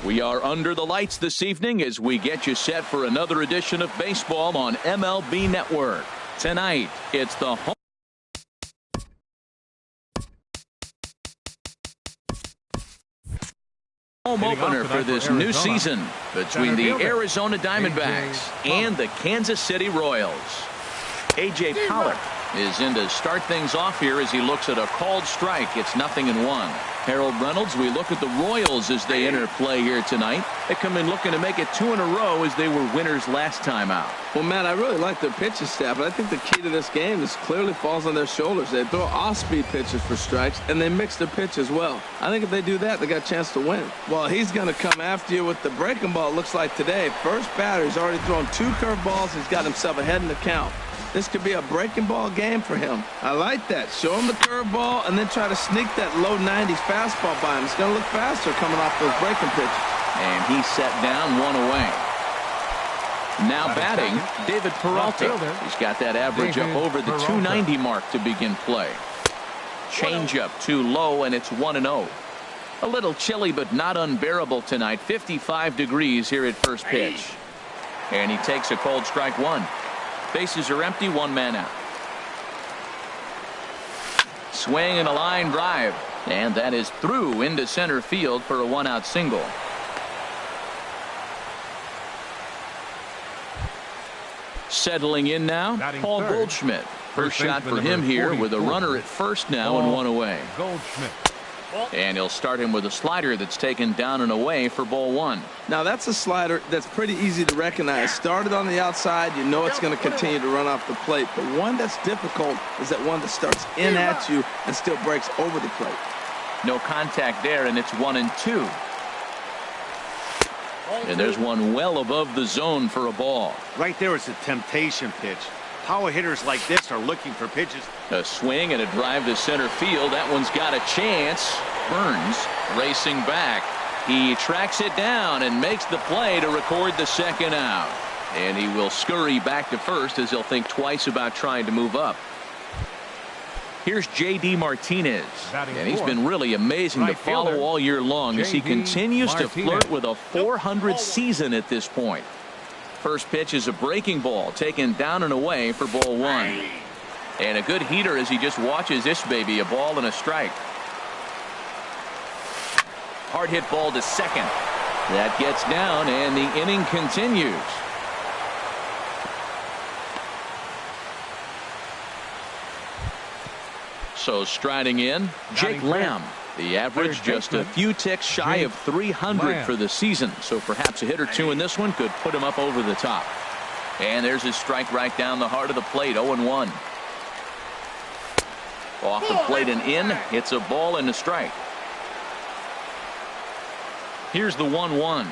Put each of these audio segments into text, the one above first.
We are under the lights this evening as we get you set for another edition of baseball on MLB Network. Tonight, it's the home opener for this new season between the Arizona Diamondbacks and the Kansas City Royals. A.J. Pollock is in to start things off here as he looks at a called strike. It's 0-1. Harold Reynolds, we look at the Royals as they enter play here tonight. They come in looking to make it 2 in a row as they were winners last time out. Well, Matt, I really like their pitching staff, but I think the key to this game is clearly falls on their shoulders. They throw off-speed pitches for strikes, and they mix their pitch as well. I think if they do that, they got a chance to win. Well, he's going to come after you with the breaking ball, it looks like today. First batter, he's already thrown 2 curveballs. He's got himself ahead in the count. This could be a breaking ball game for him. I like that. Show him the curveball and then try to sneak that low 90s fastball by him. It's going to look faster coming off those breaking pitches. And he's set down 1 away. Now batting, David Peralta. He's got that average up over the 290 mark to begin play. Changeup too low, and it's 1-0. A little chilly, but not unbearable tonight. 55 degrees here at first pitch. And he takes a cold strike 1. Bases are empty, 1 man out. Swing and a line drive, and that is through into center field for a 1-out single. Settling in now, Paul Goldschmidt. First shot for him here with a runner at first now and 1 away. Goldschmidt. And he'll start him with a slider that's taken down and away for ball 1. Now that's a slider that's pretty easy to recognize. Started on the outside, you know it's going to continue to run off the plate. The one that's difficult is that one that starts in at you and still breaks over the plate. No contact there, and it's 1-2. And there's one well above the zone for a ball. Right there is a temptation pitch. Power hitters like this are looking for pitches. A swing and a drive to center field. That one's got a chance. Burns racing back. He tracks it down and makes the play to record the second out. And he will scurry back to first as he'll think twice about trying to move up. Here's J.D. Martinez, and he's been really amazing to follow all year long as he continues to flirt with a .400 season at this point. First pitch is a breaking ball taken down and away for ball 1. And a good heater as he just watches this baby, a ball and a strike. Hard hit ball to second. That gets down and the inning continues. So striding in, Jake Lamb. The average just a few ticks shy of 300 for the season. So perhaps a hit or two in this one could put him up over the top. And there's his strike right down the heart of the plate. 0-1. Off the plate and in. It's a ball and a strike. Here's the 1-1.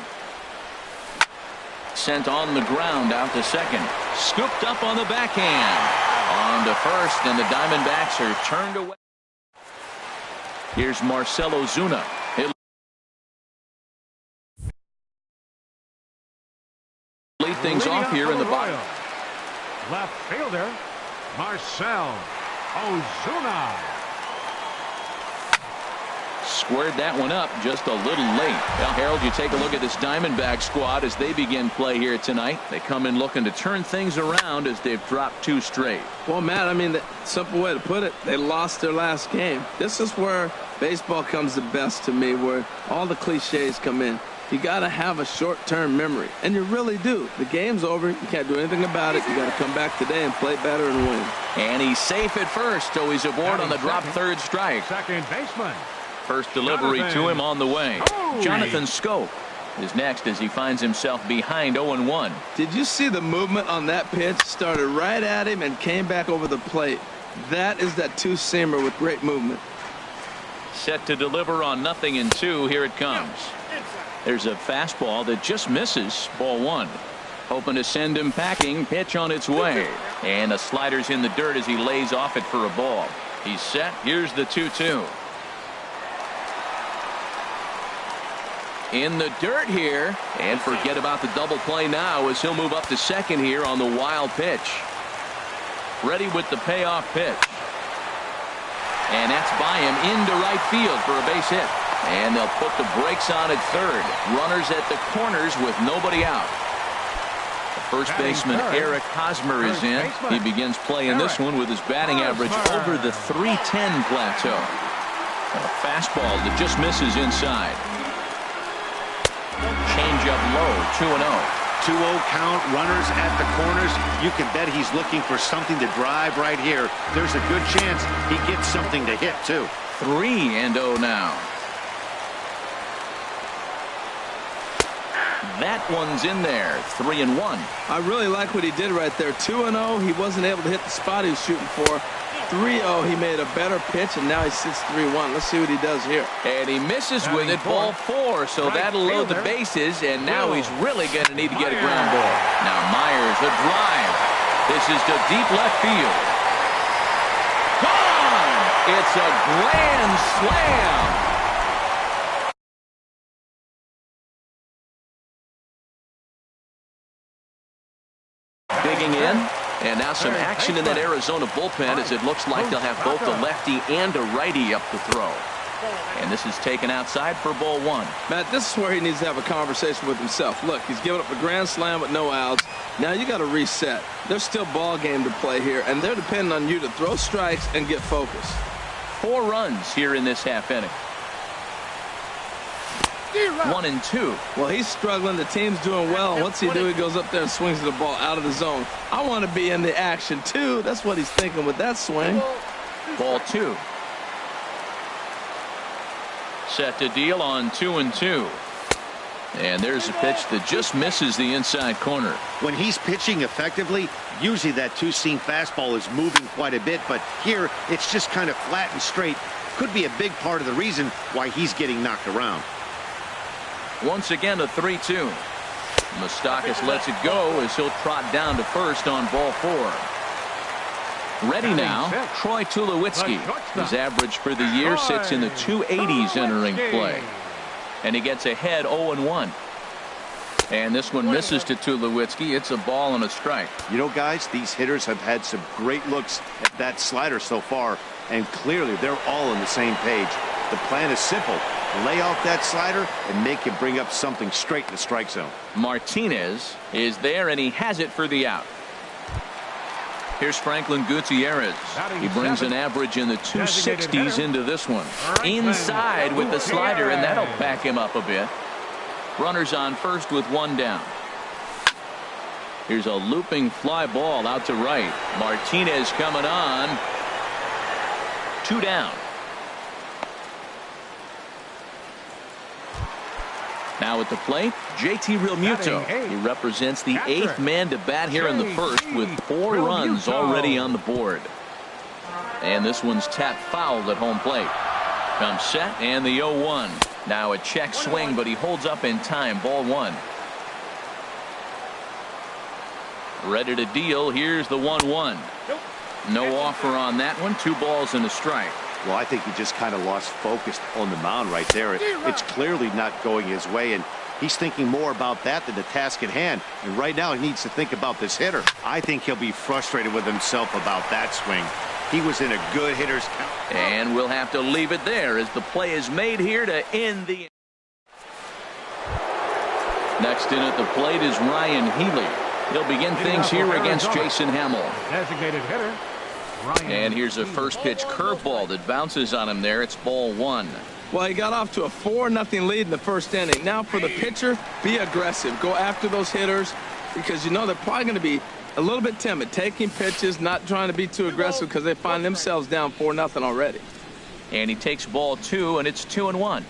Sent on the ground out to second. Scooped up on the backhand. On to first, and the Diamondbacks are turned away. Here's Marcell Ozuna. Lead things off here in the bottom. Left fielder, Marcell Ozuna. Squared that one up just a little late. Now, Harold, you take a look at this Diamondback squad as they begin play here tonight. They come in looking to turn things around as they've dropped 2 straight. Well, Matt, I mean, the simple way to put it, they lost their last game. This is where baseball comes the best to me, where all the cliches come in. You got to have a short-term memory, and you really do. The game's over. You can't do anything about it. You got to come back today and play better and win. And he's safe at first, so he's aboard on the drop third strike. Second baseman. First delivery to him on the way. Jonathan Scope is next as he finds himself behind 0-1. Did you see the movement on that pitch? Started right at him and came back over the plate. That is that two-seamer with great movement. Set to deliver on 0-2. Here it comes. There's a fastball that just misses. Ball 1. Hoping to send him packing. Pitch on its way. And the slider's in the dirt as he lays off it for a ball. He's set. Here's the 2-2. In the dirt here, and forget about the double play now as he'll move up to second here on the wild pitch. Ready with the payoff pitch. And that's by him into right field for a base hit. And they'll put the brakes on at third. Runners at the corners with nobody out. The first baseman Eric Hosmer is in. He begins playing this one with his batting average over the .310 plateau. A fastball that just misses inside. Change up low, 2-0. 2-0 count, runners at the corners. You can bet he's looking for something to drive right here. There's a good chance he gets something to hit too. 3-0 now. That one's in there. 3-1. I really like what he did right there. 2-0. He wasn't able to hit the spot he was shooting for. 3-0. He made a better pitch, and now he sits 3-1. Let's see what he does here. And he misses with it. Ball 4. So that'll load the bases, and now he's really going to need to get a ground ball. Now Myers, a drive. This is to deep left field. Gone! It's a grand slam. Digging in, and now some action in that Arizona bullpen as it looks like they'll have both a lefty and a righty up to throw. And this is taken outside for ball 1. Matt, this is where he needs to have a conversation with himself. Look, he's given up a grand slam with no outs. Now you got to reset. There's still ball game to play here, and they're depending on you to throw strikes and get focused. 4 runs here in this half inning. 1-2. Well, he's struggling. The team's doing well. What's he do? He goes up there and swings the ball out of the zone. I want to be in the action, too. That's what he's thinking with that swing. Ball 2. Set to deal on 2-2. And there's a pitch that just misses the inside corner. When he's pitching effectively, usually that two-seam fastball is moving quite a bit, but here it's just kind of flat and straight. Could be a big part of the reason why he's getting knocked around. Once again, a 3-2. Moustakas lets it go as he'll trot down to first on ball 4. Ready now, Troy Tulowitzki. His average for the year sits in the 280s entering play. And he gets ahead 0-1. And this one misses to Tulowitzki. It's a ball and a strike. You know, guys, these hitters have had some great looks at that slider so far, and clearly they're all on the same page. The plan is simple. Lay off that slider and make him bring up something straight in the strike zone. Martinez is there, and he has it for the out. Here's Franklin Gutierrez. He brings an average in the 260s into this one. Inside with the slider, and that'll back him up a bit. Runners on first with 1 down. Here's a looping fly ball out to right. Martinez coming on. 2 down. Now at the plate, JT Realmuto. He represents the 8th man to bat here in the first with 4 runs already on the board. And this one's tapped fouled at home plate. Comes set and the 0-1. Now a check swing, but he holds up in time. Ball 1. Ready to deal. Here's the 1-1. No offer on that one. 2 balls and a strike. Well, I think he just kind of lost focus on the mound right there. It's clearly not going his way, and he's thinking more about that than the task at hand. And right now he needs to think about this hitter. I think he'll be frustrated with himself about that swing. He was in a good hitter's count. And we'll have to leave it there as the play is made here to end the. Next in at the plate is Ryan Healy. He'll begin things here against Jason Hamill. Designated hitter. And here's a first pitch curveball that bounces on him there. It's ball 1. Well, he got off to a 4-0 lead in the first inning. Now for the pitcher, be aggressive. Go after those hitters because you know they're probably going to be a little bit timid, taking pitches, not trying to be too aggressive because they find themselves down 4-0 already. And he takes ball 2, and it's 2-1.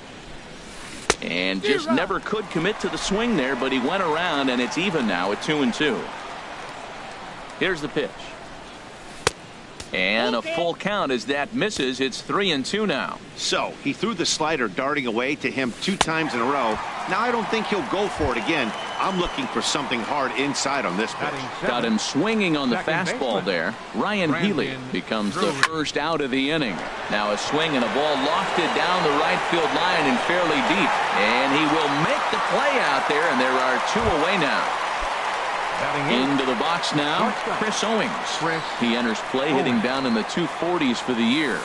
And just never could commit to the swing there, but he went around, and it's even now at 2-2. Here's the pitch. And a full count as that misses. It's 3-2 now. So he threw the slider darting away to him 2 times in a row. Now I don't think he'll go for it again. I'm looking for something hard inside on this pitch. Got him swinging on the fastball there. Ryan Healy becomes the first out of the inning. Now a swing and a ball lofted down the right field line and fairly deep. And he will make the play out there, and there are 2 away now. Into the box now, Chris Owings. He enters play hitting down in the 240s for the year.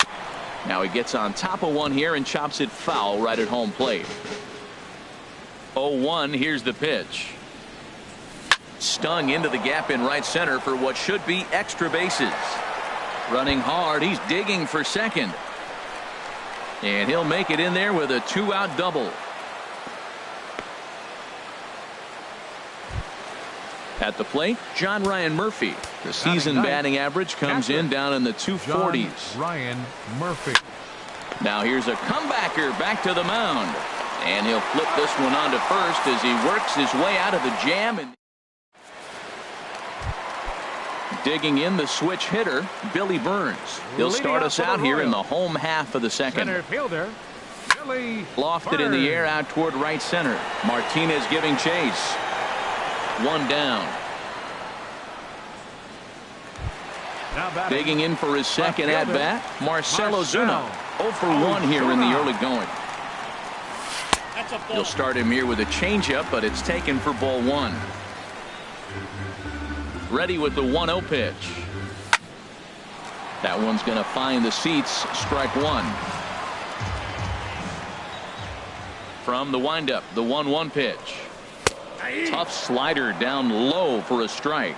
Now he gets on top of one here and chops it foul right at home plate. 0-1. Here's the pitch. Stung into the gap in right center for what should be extra bases. Running hard. He's digging for second. And he'll make it in there with a 2-out double. At the plate, John Ryan Murphy. The season batting average comes in down in the 240s. Ryan Murphy. Now here's a comebacker back to the mound. And he'll flip this one on to first as he works his way out of the jam. And digging in, the switch hitter, Billy Burns. He'll start us out here in the home half of the second. Center fielder, Billy Lofted in the air out toward right center. Martinez giving chase. One down. Digging in for his second at bat, Marcell Ozuna. 0 for 1 here in the early going. He'll start him here with a changeup, but it's taken for ball 1. Ready with the 1-0 pitch. That one's going to find the seats. Strike 1. From the windup, the 1-1 pitch. Tough slider down low for a strike.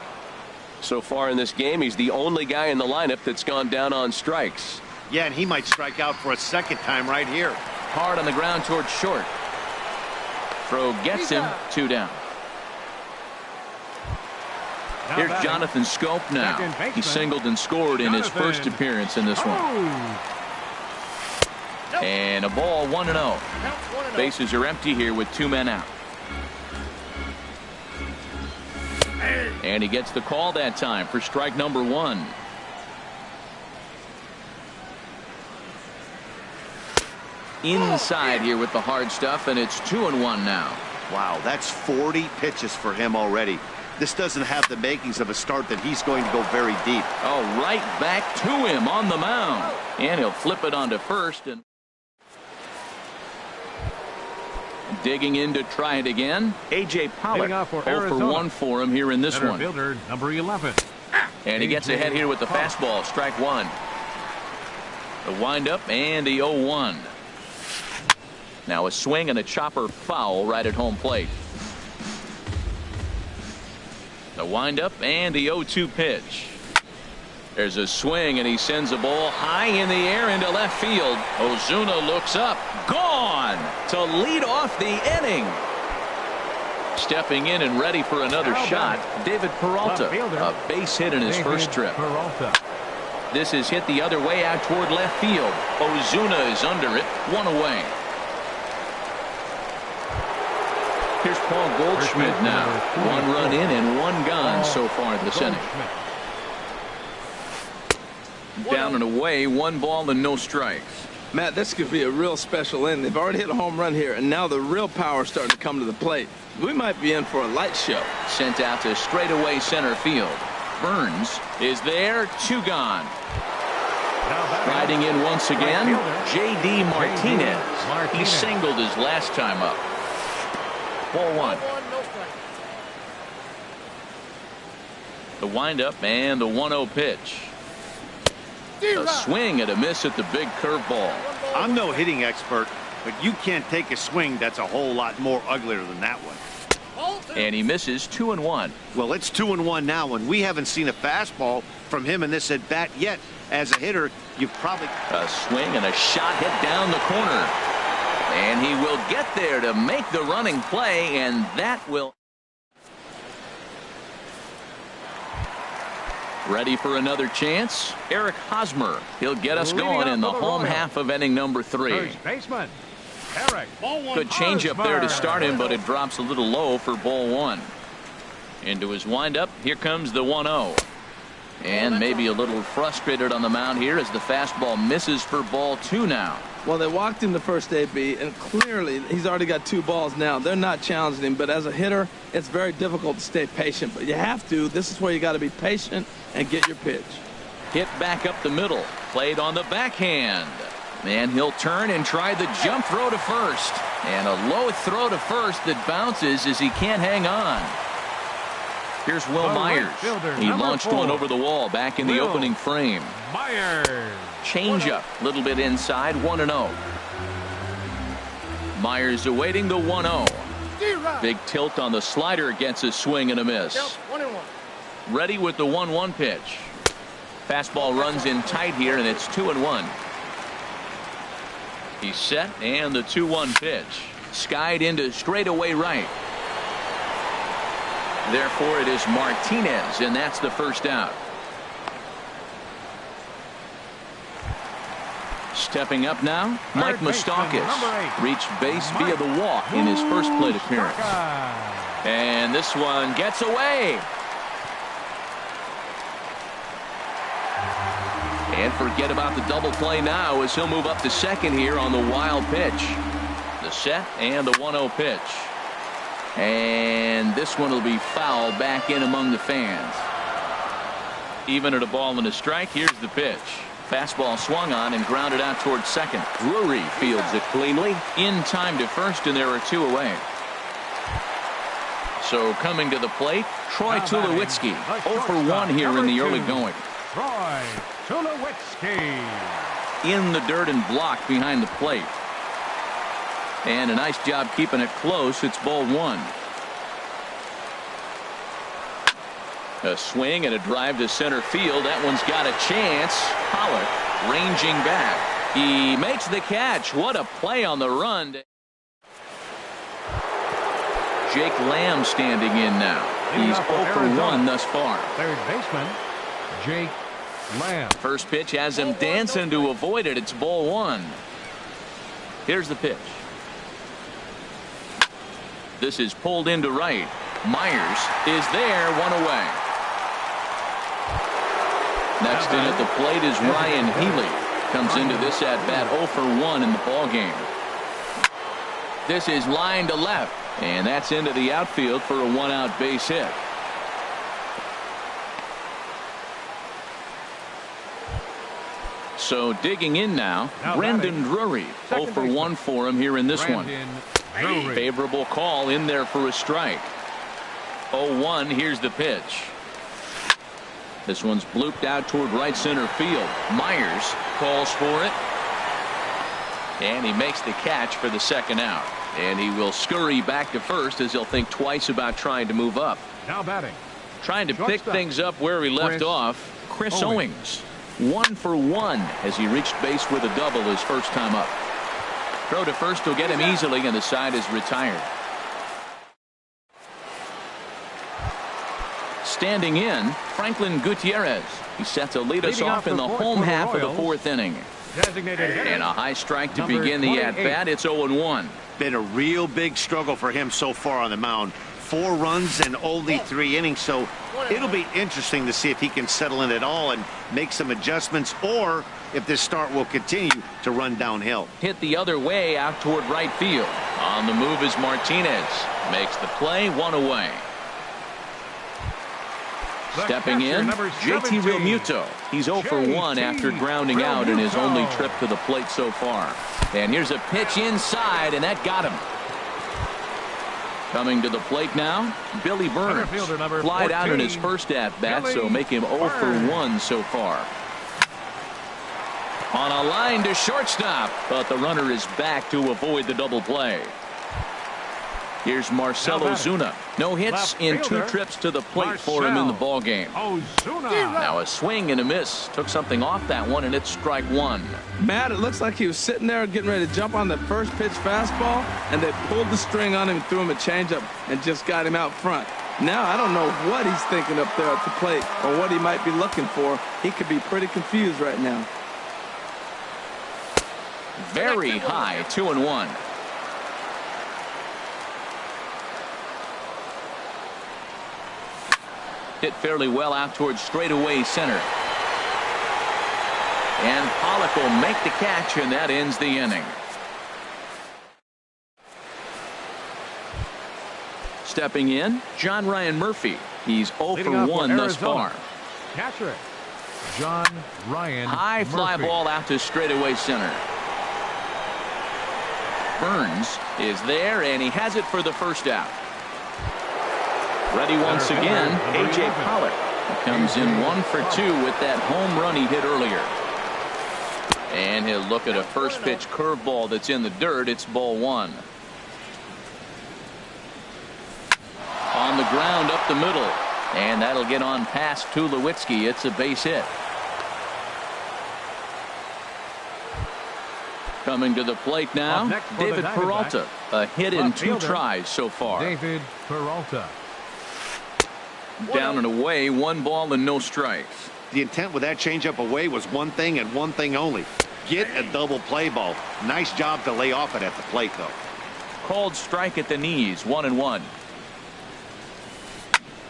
So far in this game, he's the only guy in the lineup that's gone down on strikes. Yeah, and he might strike out for a second time right here. Hard on the ground towards short. Throw gets him. 2 down. Here's Jonathan Scope now. He singled and scored in his first appearance in this one. And a ball, 1-0. Bases are empty here with 2 men out. And he gets the call that time for strike number 1. Inside here with the hard stuff, and it's 2-1 now. Wow, that's 40 pitches for him already. This doesn't have the makings of a start that he's going to go very deep. Oh, right back to him on the mound. And he'll flip it onto first. And digging in to try it again, A.J. Pollock. 0 for 1 for him here in this one. Fielder, number 11. And he gets ahead here with the fastball. Strike 1. The windup and the 0-1. Now a swing and a chopper foul right at home plate. The windup and the 0-2 pitch. There's a swing and he sends a ball high in the air into left field. Ozuna looks up. Gone to lead off the inning. Stepping in and ready for another shot, David Peralta. A base hit in his first trip. This is hit the other way out toward left field. Ozuna is under it. 1 away. Here's Paul Goldschmidt now. 1 run in and 1 gone so far this inning. Down and away, 1 ball and no strikes. Matt, this could be a real special inning. They've already hit a home run here, and now the real power is starting to come to the plate. We might be in for a light show. Sent out to straightaway center field. Burns is there. 2 gone. Riding in once again, J.D. Martinez. He singled his last time up. Ball 1. The windup and the 1-0 pitch. A swing and a miss at the big curveball. I'm no hitting expert, but you can't take a swing that's a whole lot more uglier than that one. And he misses. 2-1. Well, it's 2-1 now, and we haven't seen a fastball from him in this at bat yet. As a hitter, you've probably a swing and a shot hit down the corner. And he will get there to make the running play, and that will. Ready for another chance? Eric Hosmer. He'll get us going in the home half of inning number 3. First baseman, Eric. Good changeup there to start him, but it drops a little low for ball 1. Into his windup. Here comes the 1-0. And maybe a little frustrated on the mound here as the fastball misses for ball 2 now. Well, they walked him the first AB, and clearly he's already got 2 balls now. They're not challenging him, but as a hitter, it's very difficult to stay patient. But you have to. This is where you got to be patient and get your pitch. Hit back up the middle. Played on the backhand. And he'll turn and try the jump throw to first. And a low throw to first that bounces as he can't hang on. Here's Will The right Myers. fielder, He number launched 4. one over the wall back in the Will opening frame. Myers. Changeup, a little bit inside, 1-0. Myers awaiting the 1-0. Big tilt on the slider, gets a swing and a miss. Ready with the 1-1 pitch. Fastball runs in tight here, and it's 2-1. He's set, and the 2-1 pitch. Skied into straightaway right. Therefore, it is Martinez, and that's the first out. Stepping up now, Mike Moustakas reached base via the walk in his first plate appearance. And this one gets away. And forget about the double play now as he'll move up to second here on the wild pitch. The set and the 1-0 pitch. And this one will be fouled back in among the fans. Even at a ball and a strike, here's the pitch. Fastball swung on and grounded out towards second. Drury fields it cleanly. In time to first, and there are 2 away. So coming to the plate, Troy Tulowitzki. 0 for 1 here in the early going. Troy Tulowitzki. In the dirt and blocked behind the plate. And a nice job keeping it close. It's ball 1. A swing and a drive to center field. That one's got a chance. Pollock ranging back. He makes the catch. What a play on the run. Jake Lamb standing in now. He's 0 for 1 thus far. Third baseman Jake Lamb. First pitch has him dancing to avoid it. It's ball 1. Here's the pitch. This is pulled into right. Myers is there, 1 away. Next in at the plate is Ryan Healy. Comes into this at bat 0 for 1 in the ball game. This is line to left, and that's into the outfield for a 1-out base hit. So digging in now, Brendan Drury. 0 for 1 for him here in this one. Favorable call in there for a strike. 0-1. Here's the pitch. This one's blooped out toward right center field. Myers calls for it. And he makes the catch for the second out. And he will scurry back to first as he'll think twice about trying to move up. Now batting. Trying to pick things up where he left off. Chris Owings. 1 for 1 as he reached base with a double his first time up. Throw to first will get him easily, and the side is retired. Standing in, Franklin Gutierrez. He set to lead us off in the home half of the 4th inning. And a high strike to begin the at-bat. It's 0-1. Been a real big struggle for him so far on the mound. 4 runs and only 3 innings, so it'll be interesting to see if he can settle in at all and make some adjustments, or if this start will continue to run downhill. Hit the other way out toward right field. On the move is Martinez. Makes the play, 1 away. Stepping in, JT Realmuto. He's 0 for 1 after grounding out in his only trip to the plate so far. And here's a pitch inside, and that got him. Coming to the plate now, Billy Burns. Flied out in his first at-bat, so make him 0 for 1 so far. On a line to shortstop, but the runner is back to avoid the double play. Here's Marcell Ozuna. No hits in 2 trips to the plate for him in the ball game. Now a swing and a miss. Took something off that one, and it's strike 1. Matt, it looks like he was sitting there getting ready to jump on the first pitch fastball, and they pulled the string on him and threw him a changeup and just got him out front. Now I don't know what he's thinking up there at the plate or what he might be looking for. He could be pretty confused right now. Very high, 2-1. Hit fairly well out towards straightaway center. And Pollock will make the catch, and that ends the inning. Stepping in, John Ryan Murphy. He's 0 for 1 thus far. Catcher John Ryan High fly Murphy. ball out to straightaway center. Burns is there, and he has it for the first out. Ready once again, A.J. Pollock comes in 1 for 2 with that home run he hit earlier. And he'll look at a first pitch curveball that's in the dirt. It's ball 1. On the ground up the middle. And that'll get on past Tulowitzki. It's a base hit. Coming to the plate now, David Peralta. A hit in 2 tries so far. David Peralta. Down and away, 1 ball and no strikes. The intent with that changeup away was one thing and one thing only. Get a double play ball. Nice job to lay off it at the plate, though. Called strike at the knees, 1-1.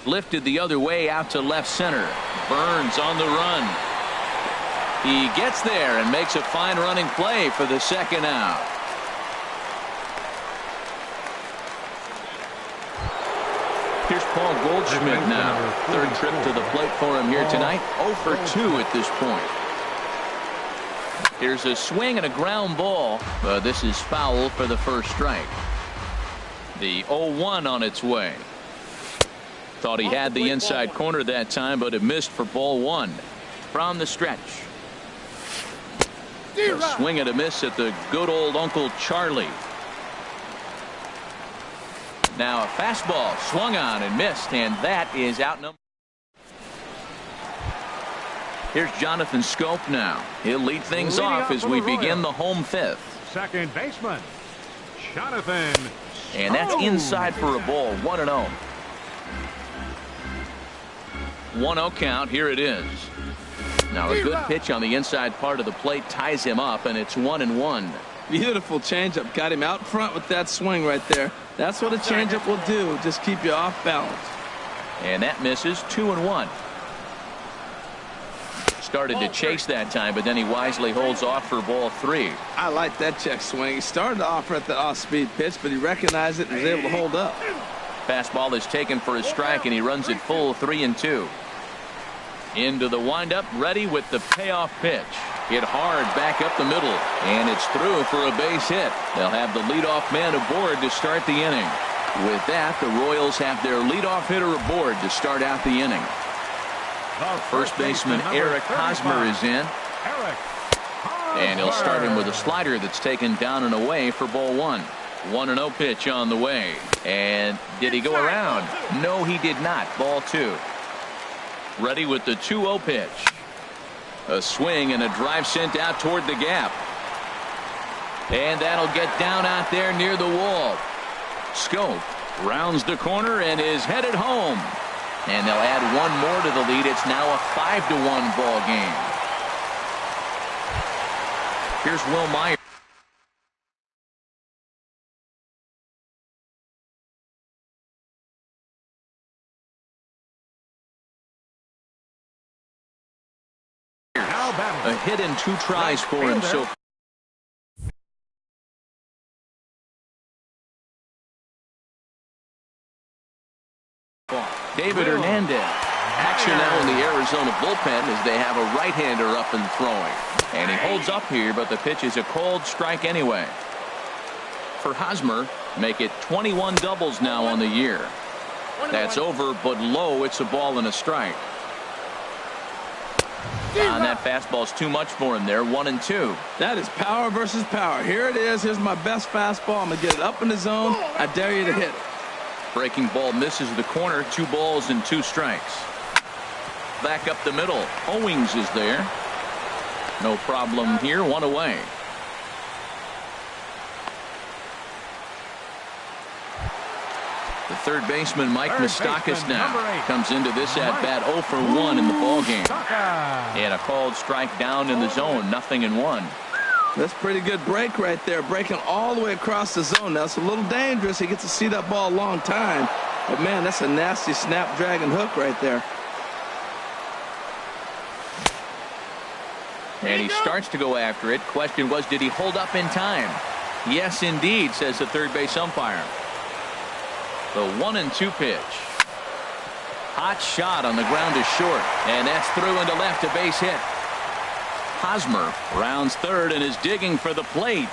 Lifted the other way out to left center. Burns on the run. He gets there and makes a fine running play for the second out. Here's Paul Goldschmidt now. 3rd trip to the plate for him here tonight. 0 for 2 at this point. Here's a swing and a ground ball. But this is foul for the first strike. The 0-1 on its way. Thought he had the inside corner that time, but it missed for ball 1. From the stretch. A swing and a miss at the good old Uncle Charlie. Now a fastball swung on and missed, and that is outnumbered. Here's Jonathan Scope now. He'll lead things off as we begin the home 5th. Second baseman, Jonathan. And that's inside for a ball. 1-0. 1-0 count. Here it is. Now a good pitch on the inside part of the plate ties him up, and it's 1-1. Beautiful changeup. Got him out front with that swing right there. That's what a changeup will do. Just keep you off balance. And that misses. 2-1. Started to chase that time, but then he wisely holds off for ball 3. I like that check swing. He started off at the off-speed pitch, but he recognized it and was able to hold up. Fastball is taken for a strike, and he runs it full 3-2. Into the windup, ready with the payoff pitch. Hit hard back up the middle, and it's through for a base hit. They'll have the leadoff man aboard to start the inning. With that, the Royals have their leadoff hitter aboard to start out the inning. First baseman Eric Hosmer is in. And he'll start him with a slider that's taken down and away for ball 1. 1-0 pitch on the way. And did he go around? No, he did not. Ball 2. Ready with the 2-0 pitch. A swing and a drive sent out toward the gap. And that'll get down out there near the wall. Scope rounds the corner and is headed home. And they'll add 1 more to the lead. It's now a 5-1 ball game. Here's Will Myers. A hit in 2 tries for him so far. David Hernandez. Action now in the Arizona bullpen as they have a right-hander up and throwing. And he holds up here, but the pitch is a called strike anyway. For Hosmer, make it 21 doubles now on the year. That's over, but low. It's a ball and a strike. On that fastball's too much for him there. 1-2. That is power versus power. Here it is. Here's my best fastball. I'm going to get it up in the zone. I dare you to hit it. Breaking ball misses the corner. 2 balls and 2 strikes. Back up the middle. Owings is there. No problem here. 1 away. The third baseman, Mike Moustakas, now comes into this at bat 0 for 1 in the ball game. And a called strike down in the zone. 0-1. That's pretty good break right there. Breaking all the way across the zone. Now, it's a little dangerous. He gets to see that ball a long time. But, man, that's a nasty snapdragon hook right there. And he starts to go after it. Question was, did he hold up in time? Yes, indeed, says the third base umpire. The 1-2 pitch. Hot shot on the ground is short. And that's through into left, a base hit. Hosmer rounds third and is digging for the plate.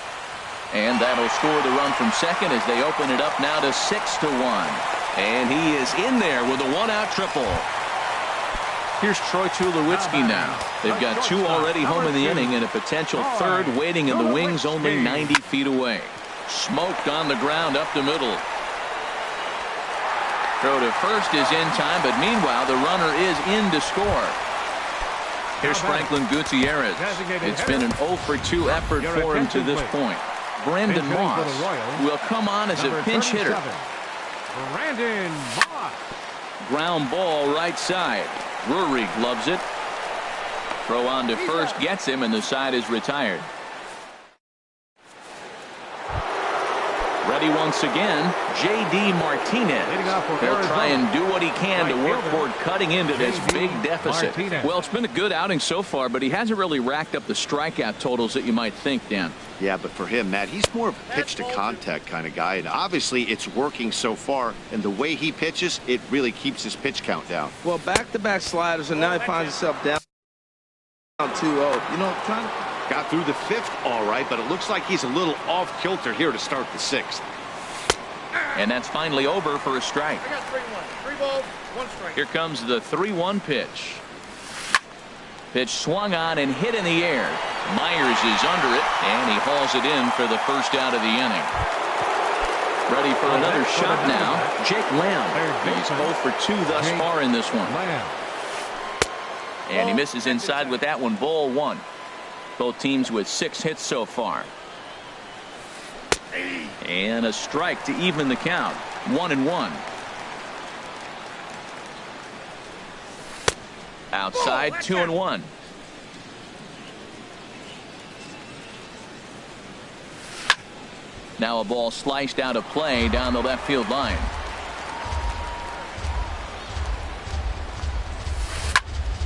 And that'll score the run from second as they open it up now to 6-1. And he is in there with a one-out triple. Here's Troy Tulowitzki now. They've got two already home in the inning and a potential third waiting in the wings only 90 feet away. Smoked on the ground up the middle. Throw to first is in time, but meanwhile the runner is in to score. Here's Franklin Gutierrez. It's been an 0 for 2 effort for him to this point. Brandon Moss will come on as a pinch hitter. Brandon Moss. Ground ball right side. Drury gloves it. Throw on to first gets him, and the side is retired. Ready once again, J.D. Martinez. He'll try and do what he can to work toward cutting into this big deficit. Well, it's been a good outing so far, but he hasn't really racked up the strikeout totals that you might think, Dan. Yeah, but for him, Matt, he's more of a pitch to contact kind of guy, and obviously it's working so far, and the way he pitches, it really keeps his pitch count down. Well, back-to-back sliders, and now he finds himself down 2-0. You know, trying to... Got through the 5th all right, but it looks like he's a little off kilter here to start the 6th. And that's finally over for a strike. I got 3-1. 3 balls, 1 strike. Here comes the 3-1 pitch. Pitch swung on and hit in the air. Myers is under it, and he hauls it in for the first out of the inning. Ready for another shot now. Jake Lamb. He's 0 for 2 thus far in this one. And he misses inside with that one. Ball 1. Both teams with 6 hits so far. And a strike to even the count. 1-1. Outside, 2-1. Now a ball sliced out of play down the left field line.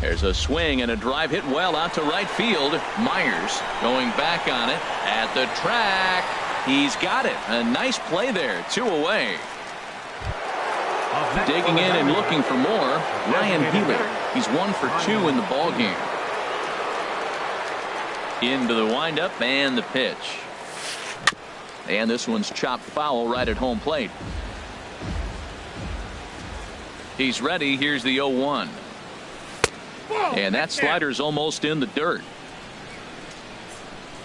There's a swing and a drive hit well out to right field. Myers going back on it at the track. He's got it. A nice play there. 2 away. Digging in and looking for more. Ryan Healy. He's 1 for 2 in the ball game. Into the windup and the pitch. And this one's chopped foul right at home plate. He's ready. Here's the 0-1. And that slider's almost in the dirt.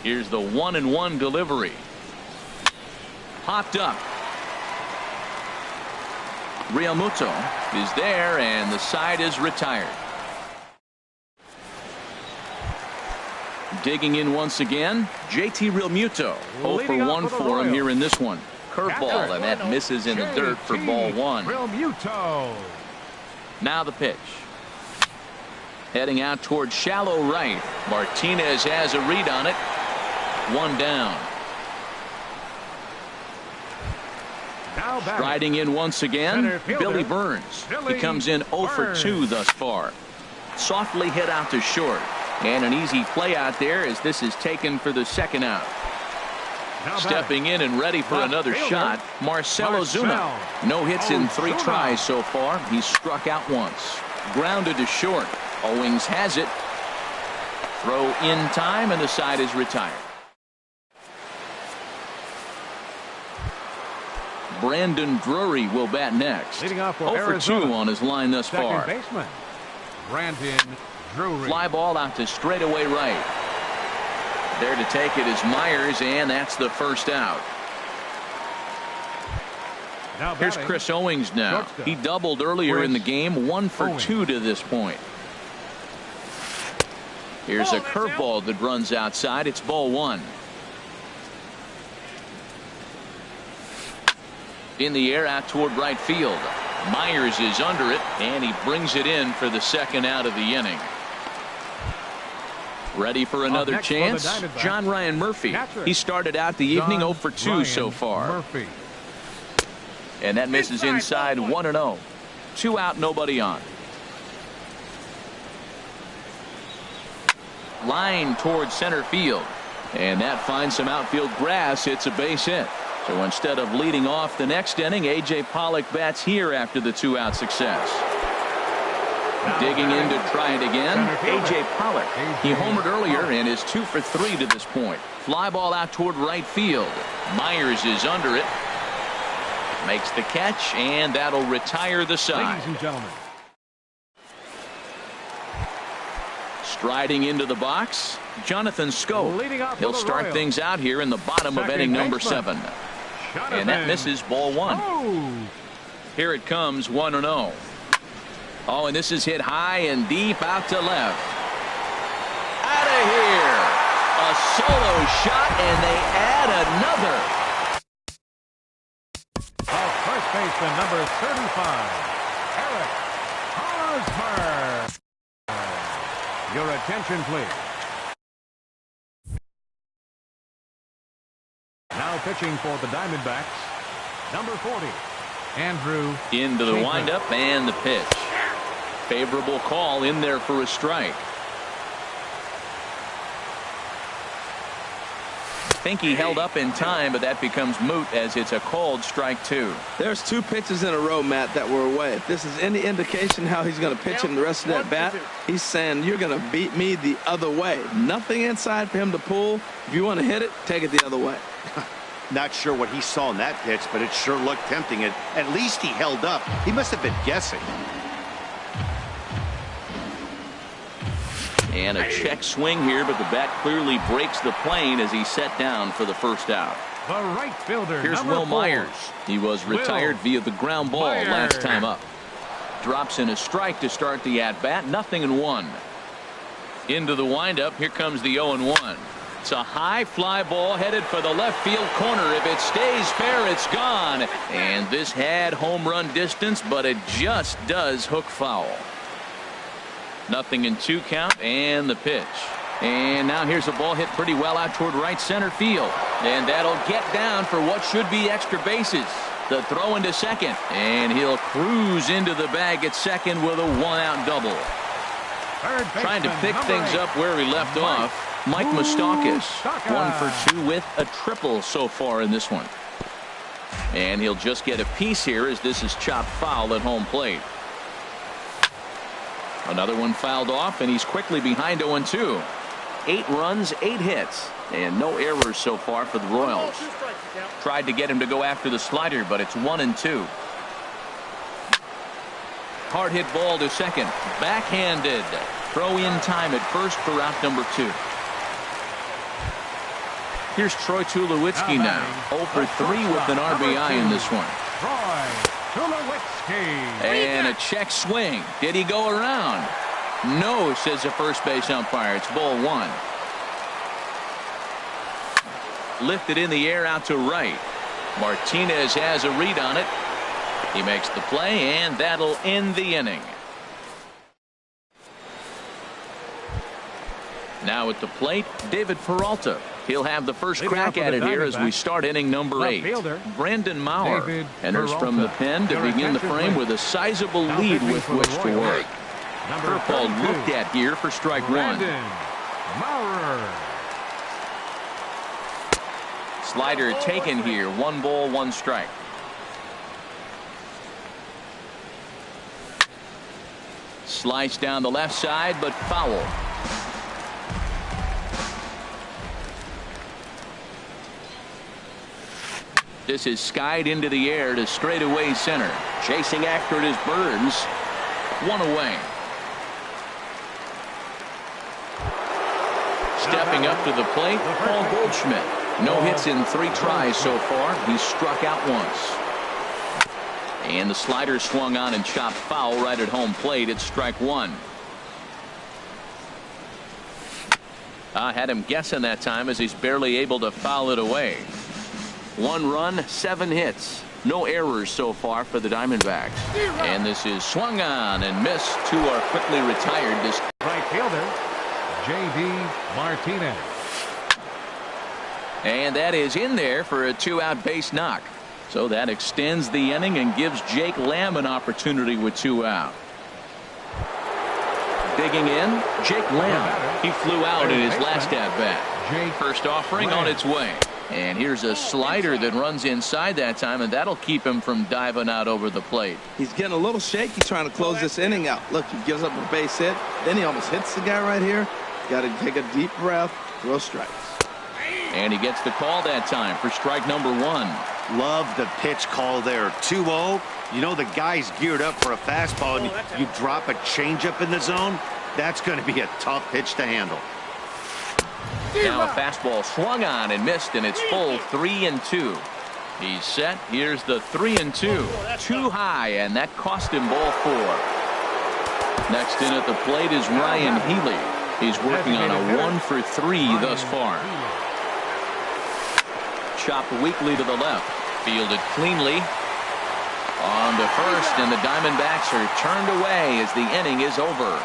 Here's the 1-1 delivery. Popped up. Realmuto is there, and the side is retired. Digging in once again, JT Realmuto. 0 for 1 for him here in this one. Curveball, and that misses in the dirt for ball 1. Realmuto. Now the pitch. Heading out toward shallow right. Martinez has a read on it. 1 down. Striding in once again, Billy Burns. He comes in 0 for 2 thus far. Softly hit out to short. And an easy play out there as this is taken for the 2nd out. Stepping in and ready for another shot, Marcell Ozuna. No hits in 3 tries so far. He's struck out once. Grounded to short. Owings has it. Throw in time, and the side is retired. Brandon Drury will bat next. 0 for 2 on his line thus far. Second baseman, Brandon Drury. Fly ball out to straightaway right. There to take it is Myers, and that's the first out. Here's Chris Owings now. He doubled earlier in the game. 1 for 2 to this point. Here's a curveball that runs outside. It's ball 1. In the air out toward right field. Myers is under it, and he brings it in for the 2nd out of the inning. Ready for another chance? John Ryan Murphy. He started out the evening 0 for 2 so far. And that misses inside. 1-0. 2 out, nobody on. Line towards center field. And that finds some outfield grass. It's a base hit. So instead of leading off the next inning, A.J. Pollock bats here after the 2-out success. Digging in to try it again, A.J. Pollock. He homered earlier and is 2 for 3 to this point. Fly ball out toward right field. Myers is under it. Makes the catch, and that'll retire the side. Ladies and gentlemen. Striding into the box, Jonathan Scope. Leading off He'll for the start Royals. things out here in the bottom of Second inning number baseman. 7. Jonathan. And that misses, ball 1. Oh. Here it comes, 1-0. Oh, and this is hit high and deep out to left. Out of here. A solo shot, and they add another. First baseman, number 35, Eric Hosmer. Your attention, please. Now pitching for the Diamondbacks, number 40, Andrew. Into the Shaper. windup and the pitch. Favorable call in there for a strike. I think he held up in time, but that becomes moot as it's a called strike 2. There's 2 pitches in a row, Matt, that were away. If this is any indication how he's going to pitch in the rest of that bat, he's saying you're going to beat me the other way. Nothing inside for him to pull. If you want to hit it, take it the other way. Not sure what he saw in that pitch, but it sure looked tempting. And at least he held up. He must have been guessing. And a check swing here, but the bat clearly breaks the plane as he's set down for the first out. The right fielder. Here's number Will 4. Myers. He was retired via the ground ball last time up. Drops in a strike to start the at-bat. 0-1. Into the windup. Here comes the 0-1. It's a high fly ball headed for the left field corner. If it stays fair, it's gone. And this had home run distance, but it just does hook foul. 0-2 count, and the pitch. And now here's a ball hit pretty well out toward right center field. And that'll get down for what should be extra bases. The throw into second. And he'll cruise into the bag at second with a 1-out double. Trying to pick things up where he left off. Mike Moustakas. 1 for 2 with a triple so far in this one. And he'll just get a piece here as this is chopped foul at home plate. Another one fouled off, and he's quickly behind 0-2. 8 runs, 8 hits, and no errors so far for the Royals. Tried to get him to go after the slider, but it's 1-2. Hard hit ball to second. Backhanded. Throw in time at first for out number 2. Here's Troy Tulowitzki now. 0 for 3 with an RBI in this one. Troy Tulowitzki. And a check swing. Did he go around? No, says the first base umpire. It's ball 1. Lifted in the air out to right. Martinez has a read on it. He makes the play, and that'll end the inning. Now at the plate, David Peralta. He'll have the first crack at it here as we start inning number 8. Brandon Maurer enters from the pen to begin the frame with a sizable lead with which to work. Curveball looked at here for strike 1. Slider taken here. 1 ball, 1 strike. Slice down the left side, but foul. This is skied into the air to straightaway center. Chasing after it is Burns. 1 away. Stepping up to the plate, Paul Goldschmidt. No hits in 3 tries so far. He's struck out once. And the slider swung on and chopped foul right at home plate. It's strike 1. I had him guessing that time as he's barely able to foul it away. 1 run, 7 hits. No errors so far for the Diamondbacks. And this is swung on and missed. 2 are quickly retired. This right fielder, J.D. Martinez. And that is in there for a 2-out base knock. So that extends the inning and gives Jake Lamb an opportunity with 2 out. Digging in, Jake Lamb. He flew out in his last at-bat. First offering on its way. And here's a slider that runs inside that time, and that'll keep him from diving out over the plate. He's getting a little shaky trying to close this inning out. Look, he gives up a base hit. Then he almost hits the guy right here. Got to take a deep breath, throw strikes. And he gets the call that time for strike number 1. Love the pitch call there. 2-0. You know the guy's geared up for a fastball, and you drop a changeup in the zone. That's going to be a tough pitch to handle. Now a fastball swung on and missed, and it's full 3-2. He's set. Here's the 3-2. Too high, and that cost him ball 4. Next in at the plate is Ryan Healy. He's working on a 1-for-3 thus far. Chopped weakly to the left. Fielded cleanly. On to first, and the Diamondbacks are turned away as the inning is over.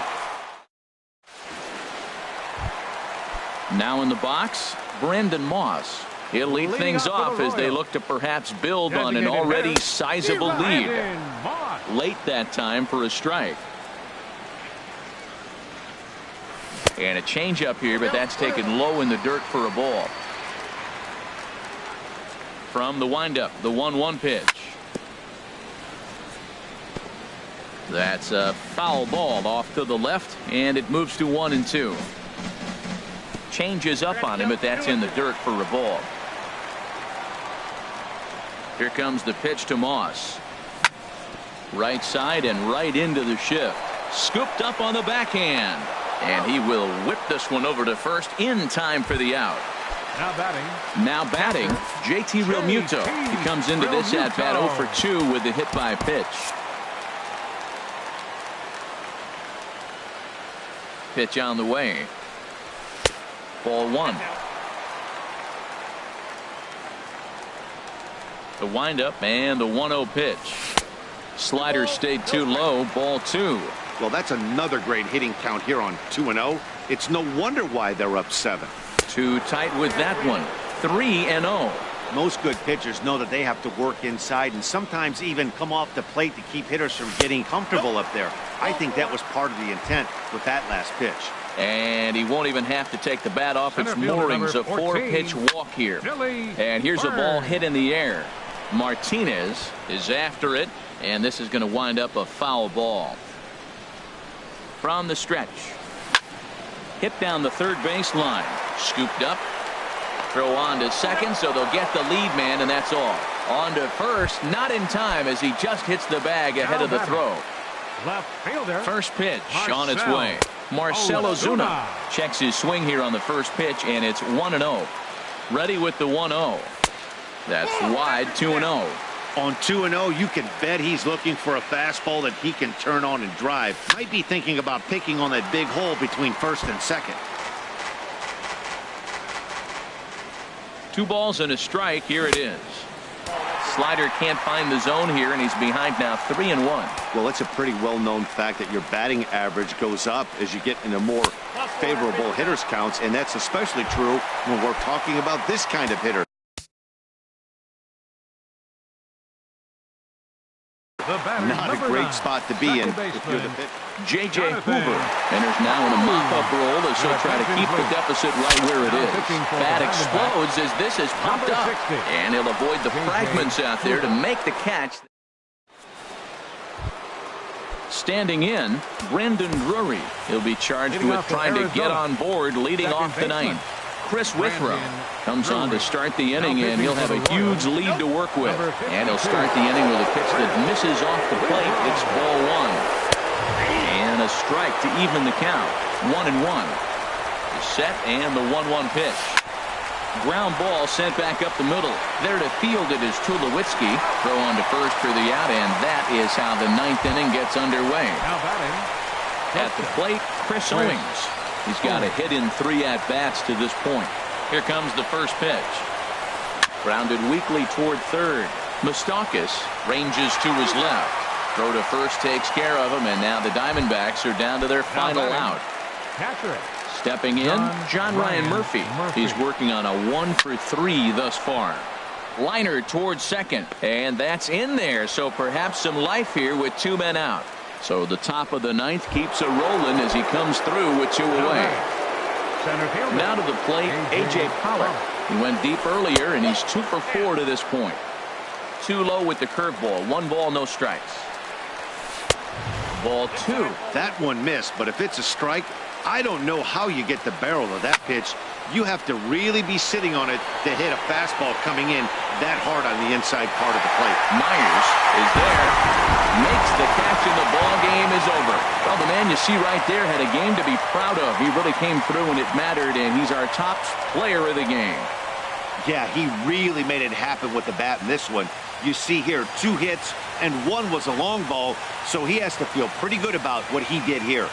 Now in the box, Brandon Moss. He'll lead things off as they look to perhaps build on an already sizable lead. Late that time for a strike. And a changeup here, but that's taken low in the dirt for a ball. From the windup, the 1-1 pitch. That's a foul ball off to the left, and it moves to 1-2. Changes up on him, but that's in the dirt for a ball. Here comes the pitch to Moss. Right side and right into the shift. Scooped up on the backhand. And he will whip this one over to first in time for the out. Now batting, JT Realmuto. He comes into this at bat 0 for 2 with the hit by pitch. Pitch on the way. Ball 1. The windup and the 1-0 pitch. Slider stayed too low. Ball 2. Well, that's another great hitting count here on 2-0. It's no wonder why they're up 7. Too tight with that one. 3-0. Most good pitchers know that they have to work inside and sometimes even come off the plate to keep hitters from getting comfortable up there. I think that was part of the intent with that last pitch. And he won't even have to take the bat off its moorings. A 4-pitch walk here. And here's a ball hit in the air. Martinez is after it, and this is going to wind up a foul ball. From the stretch. Hit down the third base line. Scooped up. Throw on to second, so they'll get the lead man, and that's all. On to first, not in time as he just hits the bag ahead of the throw. Left fielder. First pitch on its way. Marcell Ozuna checks his swing here on the first pitch, and it's 1-0. Ready with the 1-0. That's wide. 2-0. On 2-0, you can bet he's looking for a fastball that he can turn on and drive. Might be thinking about picking on that big hole between first and second. 2 balls and a strike. Here it is. Slider can't find the zone here, and he's behind now 3-1. Well, it's a pretty well-known fact that your batting average goes up as you get into more favorable hitters counts, and that's especially true when we're talking about this kind of hitter. Not a great spot to be in if you're the pitcher. J.J. Hoover enters now in a mop-up role as he'll try to keep the deficit right where it is. Bat explodes as this is popped up, and he'll avoid the fragments out there to make the catch. Standing in, Brandon Drury. He'll be charged with trying to get on board leading off the ninth. Chris Withrow comes on to start the inning, and he'll have a huge lead to work with. And he'll start the inning with a pitch that misses off the plate. It's ball 1. And a strike to even the count. 1-1. The set and the 1-1 pitch. Ground ball sent back up the middle. There to field it is Tulowitzki. Throw on to first for the out, and that is how the ninth inning gets underway. At the plate, Chris Owings. He's got a hit in 3 at-bats to this point. Here comes the first pitch. Grounded weakly toward third. Moustakas ranges to his left. Throw to first takes care of him, and now the Diamondbacks are down to their final out. Stepping in, John Ryan Murphy. He's working on a 1-for-3 thus far. Liner towards second, and that's in there, so perhaps some life here with 2 men out. So the top of the ninth keeps it rolling as he comes through with 2 away. Now to the plate, A.J. Pollock. He went deep earlier, and he's 2 for 4 to this point. Too low with the curveball. 1 ball, no strikes. Ball 2. That one missed, but if it's a strike, I don't know how you get the barrel of that pitch You have to really be sitting on it to hit a fastball coming in that hard on the inside part of the plate. Myers is there, makes the catch, and the ball game is over. Well, the man you see right there had a game to be proud of. He really came through when it mattered, and he's our top player of the game. Yeah, he really made it happen with the bat in this one. You see here 2 hits, and 1 was a long ball, so he has to feel pretty good about what he did here.